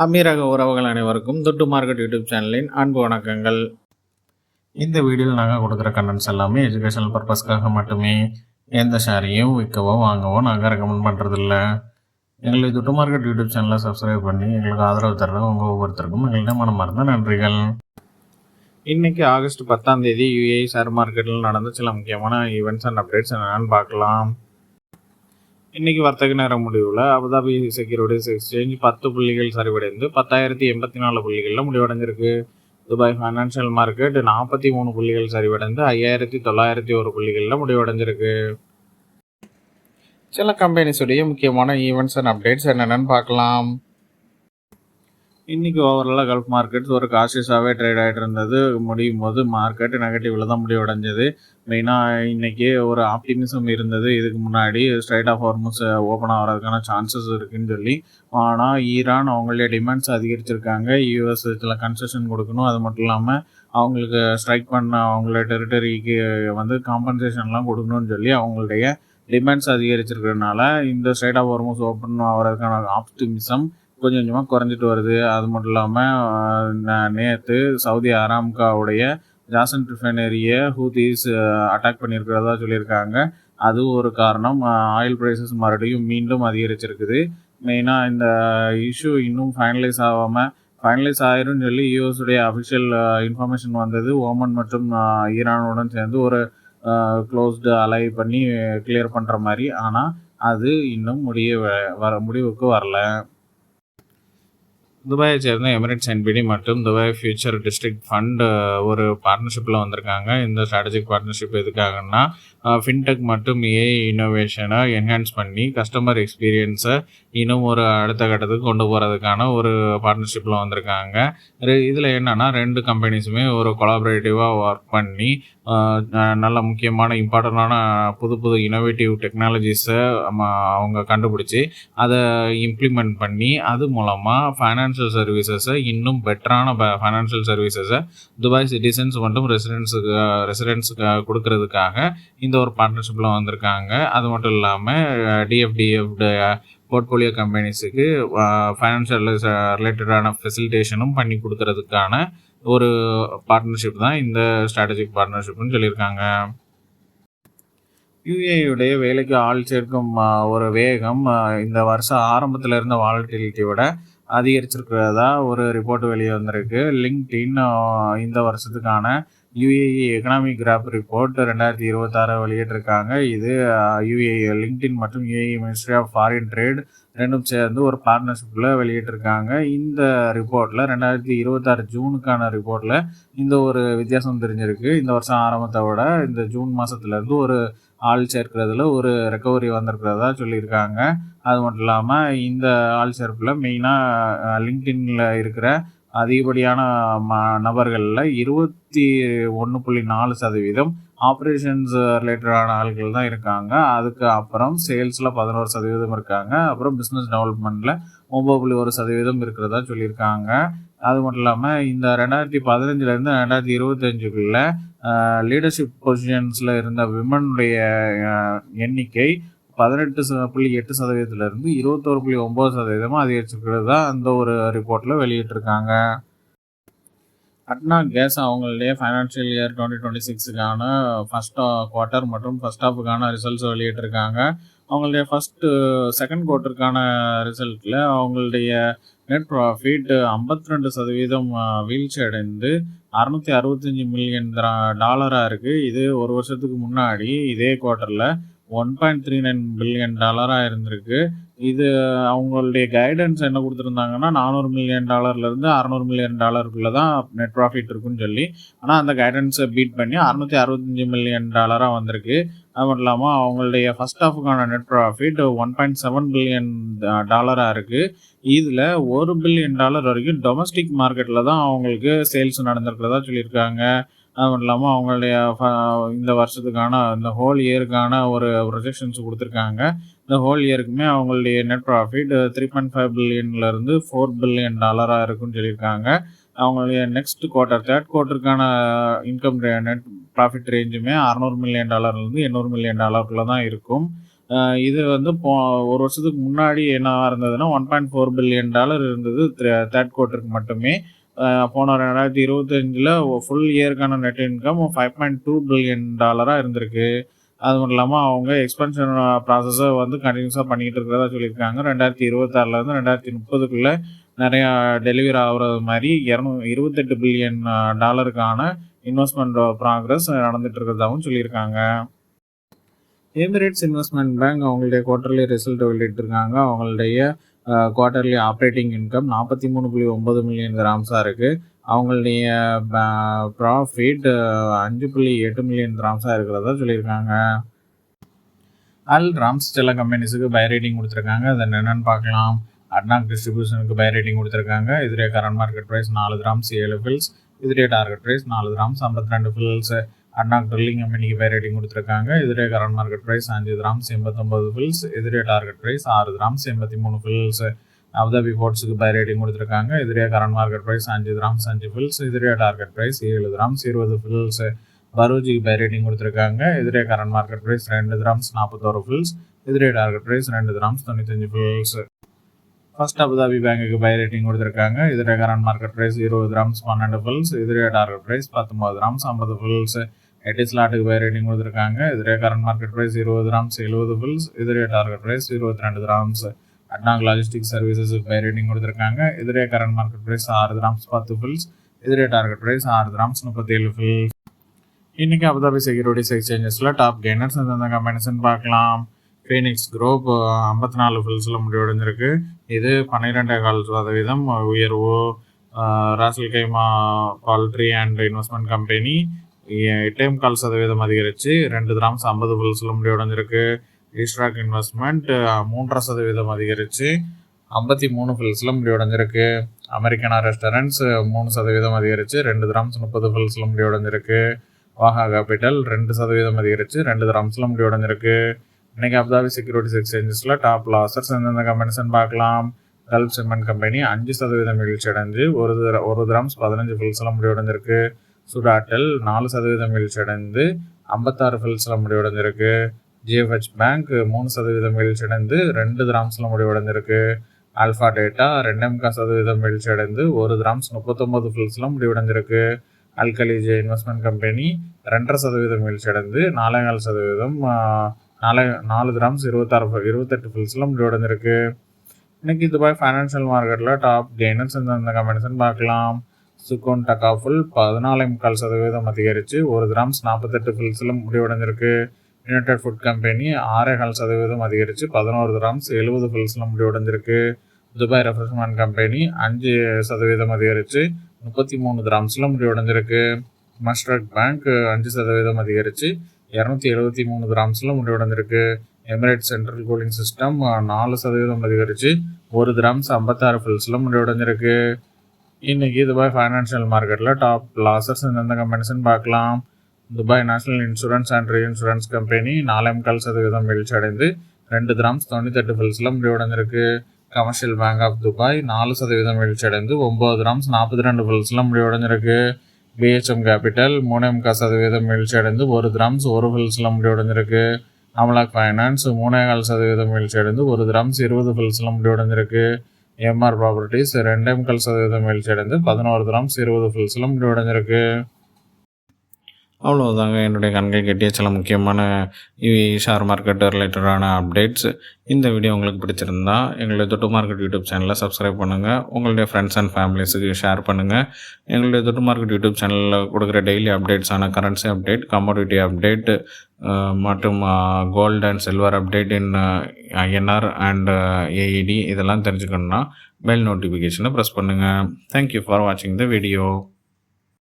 அமீரக உறவுகள் அனைவருக்கும் துட்டு மார்க்கெட் யூடியூப் சேனலின் அன்பு வணக்கங்கள். இந்த வீடியோவில் நாங்கள் கொடுக்குற கண்டென்ட்ஸ் எல்லாமே எஜுகேஷனல் பர்பஸ்க்காக மட்டுமே. எந்த ஷேரையும் விற்கவோ வாங்கவோ நாங்கள் ரெக்கமெண்ட் பண்ணுறதில்ல. எங்களை துட்டு மார்க்கெட் யூடியூப் சேனலை சப்ஸ்கிரைப் பண்ணி எங்களுக்கு ஆதரவு தர்ற உங்கள் ஒவ்வொருத்தருக்கும் எங்கள்கிட்ட மனமார்ந்த நன்றிகள். இன்றைக்கி ஆகஸ்ட் 10 யுஏஇ ஷேர் மார்க்கெட்டில் நடந்த சில முக்கியமான ஈவெண்ட்ஸ் அண்ட் அப்டேட்ஸ் என்னென்னு பார்க்கலாம். இன்றைக்கி வர்த்தக நேர முடிவில் அபுதாபி செக்யூரிட்டிஸ் எக்ஸ்சேஞ்ச் 10 புள்ளிகள் சரிவடைந்து 10,084 புள்ளிகளில் முடிவடைஞ்சிருக்கு. துபாய் ஃபைனான்ஷியல் மார்க்கெட் 43 புள்ளிகள் சரிவடைந்து 5,901 புள்ளிகளில் முடிவடைஞ்சிருக்கு. சில கம்பெனிஸுடைய முக்கியமான ஈவெண்ட்ஸ் அண்ட் அப்டேட்ஸ் என்னென்னு பார்க்கலாம். இன்றைக்கி ஓவராலாக கல்ஃப் மார்க்கெட்ஸ் ஒரு காஷியஸாகவே ட்ரேட் ஆகிட்டு இருந்தது. முடியும் போது மார்க்கெட் நெகட்டிவில் தான் முடிவடைஞ்சது. மெயினாக இன்றைக்கி ஒரு ஆப்டிமிசம் இருந்தது. இதுக்கு முன்னாடி ஸ்ட்ரைட் ஆஃப் ஹார்மஸ் ஓப்பன் ஆகிறதுக்கான சான்சஸ் இருக்குதுன்னு சொல்லி. ஆனால் ஈரான் அவங்களுடைய டிமாண்ட்ஸ் அதிகரிச்சிருக்காங்க. யூஎஸ் சில கன்செஷன் கொடுக்கணும். அது மட்டும் இல்லாமல் அவங்களுக்கு ஸ்ட்ரைக் பண்ண அவங்களோட டெரிட்டரிக்கு காம்பன்சேஷன்லாம் கொடுக்கணும்னு சொல்லி அவங்களுடைய டிமாண்ட்ஸ் அதிகரிச்சிருக்கிறதுனால இந்த ஸ்ட்ரைட் ஆஃப் ஹார்மஸ் ஓப்பன் ஆகிறதுக்கான ஆப்டிமிசம் கொஞ்சம் கொஞ்சமாக குறைஞ்சிட்டு வருது. அது மட்டும் இல்லாமல் நேற்று சவுதி அராம்காவுடைய ஜாசன் ரிஃபைனரியை ஹூதீஸ் அட்டாக் பண்ணியிருக்கிறதா சொல்லியிருக்காங்க. அது ஒரு காரணம். ஆயில் ப்ரைஸஸ் மறுபடியும் மீண்டும் அதிகரிச்சிருக்குது. மெயினாக இந்த இஷ்யூ இன்னும் ஃபைனலைஸ் ஆயிரும்னு சொல்லி யூஎஸுடைய அஃபிஷியல் இன்ஃபர்மேஷன் வந்தது. ஓமன் மற்றும் ஈரானுடன் சேர்ந்து ஒரு க்ளோஸ்டு அலை பண்ணி கிளியர் பண்ணுற மாதிரி. ஆனால் அது இன்னும் முடிவுக்கு வரல. துபாயை சேர்ந்த எமிரேட்ஸ் என்பிடி மற்றும் துபாய் ஃபியூச்சர் டிஸ்ட்ரிக்ட் ஃபண்ட் ஒரு பார்ட்னர்ஷிப்பில் வந்திருக்காங்க. இந்த ஸ்ட்ராட்டஜிக் பார்ட்னர்ஷிப் எதுக்காகன்னா ஃபின்டெக் மற்றும் ஏஐ இன்னோவேஷனை என்ஹான்ஸ் பண்ணி கஸ்டமர் எக்ஸ்பீரியன்ஸை இன்னும் ஒரு அடுத்த கட்டத்துக்கு கொண்டு போகிறதுக்கான ஒரு பார்ட்னர்ஷிப்பில் வந்திருக்காங்க. இதில் என்னென்னா 2 கம்பெனிஸுமே ஒரு கொலாபரேட்டிவாக ஒர்க் பண்ணி நல்ல முக்கியமான இம்பார்ட்டண்டான புது இனோவேட்டிவ் டெக்னாலஜிஸை அவங்க கண்டுபிடிச்சி அதை இம்ப்ளிமெண்ட் பண்ணி அது மூலமாக ஃபைனான்ஷியல் சர்வீசஸை இன்னும் பெட்டரான ஃபைனான்ஷியல் சர்வீசஸை துபாய் சிட்டிசன்ஸ் மற்றும் ரெசிடென்ட்ஸுக்கு கொடுக்கறதுக்காக இந்த ஒரு பார்ட்னர்ஷிப்பில் வந்திருக்காங்க. அது மட்டும் இல்லாமல் டிஎஃப்டிஎஃப்டு போர்ட்ஃபோலியோ கம்பெனிஸுக்கு ஃபைனான்ஷியல் ரிலேட்டடான ஃபெசிலிட்டேஷனும் பண்ணி கொடுக்கறதுக்கான ஒரு பார்ட்னர்ஷிப் தான் இந்த ஸ்ட்ராட்டஜிக் பார்ட்னர்ஷிப்னு சொல்லியிருக்காங்க. யுஏஇயுடைய வேலைக்கு ஆள் சேர்க்கும் ஒரு வேகம் இந்த வருஷம் ஆரம்பத்தில் இருந்த வாலட்டிலிட்டியோட அதிகரிச்சிருக்கிறதா ஒரு ரிப்போர்ட் வெளியே வந்திருக்கு. லிங்க்டின் இந்த வருஷத்துக்கான யுஏஇ எக்கனாமிக் கிராப் ரிப்போர்ட் 2026 வெளியிட்டிருக்காங்க. இது யுஏஇ லிங்க்டின் மற்றும் UAE ministry of foreign trade ரெண்டும் சேர்ந்து ஒரு பார்ட்னர்ஷிப்பில் வெளியிட்டிருக்காங்க. இந்த ரிப்போர்ட்டில் 2026 ஜூனுக்கான ரிப்போர்ட்டில் இந்த ஒரு வித்தியாசம் தெரிஞ்சிருக்கு. இந்த வருஷம் ஆரம்பத்தை விட இந்த ஜூன் மாதத்துலேருந்து ஒரு ஆள் சேர்க்கிறதுல ஒரு ரெக்கவரி வந்திருக்கிறதா சொல்லியிருக்காங்க. அது மட்டும் இல்லாமல் இந்த ஆள் சேர்ப்பில் மெயினாக லிங்க்டின்ல இருக்கிற அதிகப்படியான நபர்களில் 21.4% ஆப்ரேஷன்ஸ் ரிலேட்டடான ஆட்கள் தான் இருக்காங்க. அதுக்கு அப்புறம் சேல்ஸில் 11% இருக்காங்க. அப்புறம் பிஸ்னஸ் டெவலப்மெண்ட்டில் 9.1% இருக்கிறதா சொல்லியிருக்காங்க. அது மட்டும் இல்லாமல் இந்த 2015 2025 லீடர்ஷிப் பொசிஷன்ஸில் இருந்த விமனுடைய எண்ணிக்கை 18.8% 21.9% அதிகரிச்சிருக்கிறது தான் அந்த ஒரு ரிப்போர்ட்டில் வெளியிட்டிருக்காங்க. அட்னா கேஸ் அவங்களுடைய ஃபைனான்ஷியல் இயர் 2026க்கான ஃபர்ஸ்ட் குவார்ட்டர் மற்றும் ஃபர்ஸ்ட் ஹாஃபுக்கான ரிசல்ட்ஸ் வெளியிட்டிருக்காங்க. அவங்களுடைய செகண்ட் குவார்ட்டருக்கான ரிசல்ட்டில் அவங்களுடைய நெட் ப்ராஃபிட் 52% வீழ்ச்சி அடைந்து $665 மில்லியன் இருக்குது. இது ஒரு வருஷத்துக்கு முன்னாடி இதே குவார்ட்டரில் $1.39 பில்லியன் இருந்திருக்கு. இது அவங்களுடைய கைடன்ஸ் என்ன கொடுத்துருந்தாங்கன்னா $400 மில்லியன் $600 மில்லியன் தான் நெட் ப்ராஃபிட் இருக்குன்னு சொல்லி. ஆனால் அந்த கைடன்ஸை பீட் பண்ணி $665 மில்லியன் வந்திருக்கு. அது மட்டும் இல்லாமல் அவங்களுடைய ஃபர்ஸ்ட் ஹாஃபுக்கான நெட் ப்ராஃபிட் $1.7 பில்லியன் இருக்குது. இதில் $1 பில்லியன் வரைக்கும் டொமஸ்டிக் மார்க்கெட்டில் தான் அவங்களுக்கு சேல்ஸ் நடந்திருக்கிறதா சொல்லியிருக்காங்க. அது மட்டும் இல்லாமல் அவங்களுடைய இந்த வருஷத்துக்கான இந்த ஹோல் இயருக்கான ஒரு ப்ரொஜெக்ஷன்ஸ் கொடுத்துருக்காங்க. இந்த ஹோல் இயருக்குமே அவங்களுடைய நெட் ப்ராஃபிட் $3.5 பில்லியன்லேருந்து $4 பில்லியன் இருக்குன்னு சொல்லியிருக்காங்க. அவங்களுடைய நெக்ஸ்ட் குவார்ட்டர் தேர்ட் குவார்ட்டருக்கான இன்கம் நெட் ப்ராஃபிட் ரேஞ்சுமே $600 மில்லியன் $800 மில்லியன் தான் இருக்கும். இது வந்து ஒரு வருஷத்துக்கு முன்னாடி என்னவா இருந்ததுன்னா $1.4 பில்லியன் இருந்தது தேர்ட் குவார்ட்டருக்கு மட்டுமே. போன 2025ல் ஃபுல் இயருக்கான நெட் இன்கம் $5.2 பில்லியன் இருந்திருக்கு. அது மட்டும் இல்லாமல் அவங்க எக்ஸ்பென்ஷன் ப்ராசஸை வந்து கண்டினியூஸாக பண்ணிகிட்டு இருக்கிறதா சொல்லியிருக்காங்க. 2026லேருந்து 2030க்குள்ளே நிறையா டெலிவரி ஆகுறது மாதிரி $28 பில்லியன் இன்வெஸ்ட்மெண்ட் ப்ராக்ரஸ் நடந்துட்டு இருக்கிறதாகவும் சொல்லியிருக்காங்க. எமிரேட்ஸ் இன்வெஸ்ட்மெண்ட் பேங்க் அவங்களுடைய குவார்ட்டர்லி ரிசல்ட் வெளியிட்டிருக்காங்க. அவங்களுடைய குவார்ட்டர்லி ஆப்ரேட்டிங் இன்கம் 43.9 மில்லியன் கிராம்ஸாக இருக்குது. அவங்களுடைய ப்ராஃபிட் 5.8 மில்லியன் கிராம்ஸாக இருக்கிறதா சொல்லியிருக்காங்க. ராம்ஸ் சில கம்பெனிஸுக்கு பை ரேட்டிங் கொடுத்துருக்காங்க. அது என்னென்னு பார்க்கலாம். அட்னாக் டிஸ்ட்ரிபியூஷனுக்கு பை ரேட்டிங் கொடுத்துருக்காங்க. இதுலேயே current market price 4 dirhams 7 fils. இதுலேயே target price 4 dirhams 52 fils. ADNOC drilling கம்பெனிக்கு பை ரேட்டிங் கொடுத்துருக்காங்க. இதுலேயே current market price 5 dirhams 89 fils. இதுலேயே target price 6 dirhams 83 fils. Abu Dhabi போர்ட்ஸுக்கு பை ரேட்டிங் கொடுத்துருக்காங்க. இதுலேயே current market price 5 dirhams 5 fils. இதுலேயே டார்கெட் ப்ரைஸ் 7 கிராம்ஸ் 20 ஃபில்ஸ். பரூஜிக்கு பை ரேட்டிங் கொடுத்துருக்காங்க. இதுலேயே current market price 2 dirhams 41 fils. இதுலேயே target price 2 dirhams 95 fils. First Abu Dhabi பேங்குக்கு பை ரேட்டிங் கொடுத்துருக்காங்க. இதுலேயே current market price 20 dirhams 12 fils. இதுலேயே டார்கெட் ப்ரைஸ் 19 கிராம்ஸ் 50 ஃபில்ஸ். எட்டிஸ்லாட்டுக்கு பை ரேட்டிங் கொடுத்துருக்காங்க. இதுலேயே current market price 20 dirhams 70 fils. இதுலேயே target price 22 dirhams. ADNOC logistic சர்வீசஸுக்கு பை ரேட்டிங் கொடுத்துருக்காங்க. இதுலேயே current market price 6 dirhams 10 fils. இதுலேயே டார்கெட் ப்ரைஸ் 6 கிராம்ஸ் 37 ஃபில்ஸ். இன்றைக்கி அபுதாபி செக்யூரிட்டிஸ் எக்ஸ்சேஞ்சஸில் டாப் கெய்னர்ஸ் எந்தெந்த கம்பெனிஸ்ன்னு பார்க்கலாம். Phoenix group 54 ஃபில்ஸில் முடிவடைஞ்சிருக்கு. இது 12.4% உயர்வு. ராசல் கைமா பால்ட்ரி அண்ட் இன்வெஸ்ட்மெண்ட் கம்பெனி 8.4% அதிகரித்து 2 கிராம்ஸ் 50 ஃபில்ஸில் முடிவடைஞ்சிருக்கு. ஈஸ்ட்ராக் இன்வெஸ்ட்மெண்ட் 3% அதிகரித்து 53 ஃபில்ஸில் முடிவடைஞ்சிருக்கு. அமெரிக்கனா ரெஸ்டாரண்ட்ஸ் 3% அதிகரித்து 2 கிராம்ஸ் 30 ஃபில்ஸில் முடிவடைஞ்சிருக்கு. வாஹா கேபிட்டல் 2% அதிகரித்து 2 கிராம்ஸில் முடிவடைஞ்சிருக்கு. இன்றைக்கி அபுதாபி செக்யூரிட்டிஸ் எக்ஸ்சேஞ்சஸில் டாப் லாசர்ஸ் எந்தெந்த கம்பெனிஸ்ன்னு பார்க்கலாம். கல்ஃப் சிமெண்ட் கம்பெனி 5% வீழ்ச்சி அடைஞ்சு 1 கிராம்ஸ் 15 ஃபில்ஸில் முடிவடைஞ்சிருக்கு. சுடாட்டல் 4% வீழ்ச்சி அடைந்து 56 ஃபில்ஸில் முடிவடைஞ்சிருக்கு. ஜிஎஃப்ஹெச் பேங்க் 3% வீழ்ச்சி அடைந்து 2 கிராம்ஸில் முடிவடைஞ்சிருக்கு. ஆல்ஃபா டேட்டா 2.4% வீழ்ச்சி அடைந்து 1 கிராம்ஸ் 39 ஃபில்ஸில் முடிவடைஞ்சிருக்கு. அல்கலிஜே இன்வெஸ்ட்மெண்ட் கம்பெனி 2.5% வீழ்ச்சி அடைந்து 4 கிராம்ஸ் 28 ஃபில்ஸில் முடிவடைஞ்சிருக்கு. இன்றைக்கி துபாய் ஃபைனான்ஷியல் மார்க்கெட்டில் டாப் கெய்னர்ஸ் எந்தெந்த கம்பெனிஸ்ன்னு பார்க்கலாம். சுகோன் டகாஃபுல் 14.4% அதிகரித்து 1 கிராம்ஸ் 48 ஃபில்ஸில் முடிவடைஞ்சிருக்கு. யுனைடெட் ஃபுட் கம்பெனி 6.5% அதிகரித்து 11 கிராம்ஸ் 70 ஃபில்ஸில் முடிவடைஞ்சிருக்கு. துபாய் ரெஃப்ரெஷ்மெண்ட் கம்பெனி 5% அதிகரித்து 33 கிராம்ஸில் முடிவடைஞ்சிருக்கு. மஸ்ட்ரக் பேங்க் 5% அதிகரித்து 273 கிராம்ஸில் முடிவடைஞ்சிருக்கு. எமிரேட்ஸ் சென்ட்ரல் கூலிங் சிஸ்டம் 4% அதிகரித்து 1 கிராம்ஸ் 56 ஃபில்ஸில் முடிவடைஞ்சிருக்கு. இன்றைக்கி துபாய் ஃபைனான்ஷியல் மார்க்கெட்டில் டாப் லாசர்ஸ் எந்தெந்த கம்பெனிஸ்ன்னு பார்க்கலாம். Dubai national insurance and reinsurance company 4.4% வீழ்ச்சி அடைந்து 2 கிராம்ஸ் 98 ஃபில்ஸில் முடிவடைஞ்சிருக்கு. கமர்ஷியல் பேங்க் ஆஃப் துபாய் 4% வீழ்ச்சி அடைந்து 9 கிராம்ஸ் 42 ஃபில்ஸில் முடிவடைஞ்சிருக்கு. பிஹெச்எம் கேபிட்டல் 3.4% வீழ்ச்சி அடைந்து 1 கிராம்ஸ் 1 ஃபில்ஸில் முடிவடைஞ்சிருக்கு. அமலாக் ஃபைனான்ஸ் 3.4% வீழ்ச்சி அடைந்து 1 கிராம்ஸ் 20 ஃபில்ஸில் முடிவடைஞ்சிருக்கு. எம்ஆர் ப்ராப்பர்ட்டிஸ் 2.4% வீழ்ச்சி அடைந்து 11 கிராம்ஸ் 20 ஃபில்ஸில் முடிவடைஞ்சிருக்கு. அவ்வளோதாங்க என்னுடைய கண்கள் கட்டிய சில முக்கியமான ஷேர் மார்க்கெட் ரிலேட்டடான அப்டேட்ஸ். இந்த வீடியோ உங்களுக்கு பிடிச்சிருந்தா எங்களுடைய தொட்டு மார்க்கெட் யூடியூப் சேனலை சப்ஸ்கிரைப் பண்ணுங்கள். உங்களுடைய ஃப்ரெண்ட்ஸ் அண்ட் ஃபேமிலிஸுக்கு ஷேர் பண்ணுங்கள். எங்களுடைய தொட்டு மார்க்கெட் யூடியூப் சேனலில் கொடுக்குற டெய்லி அப்டேட்ஸான கரன்சி அப்டேட், கமோடிட்டி அப்டேட் மற்றும் gold and silver update in INR and AED இதெல்லாம் தெரிஞ்சுக்கணுன்னா பெல் நோட்டிஃபிகேஷனை ப்ரெஸ் பண்ணுங்கள். தேங்க்யூ ஃபார் வாட்சிங் த வீடியோ.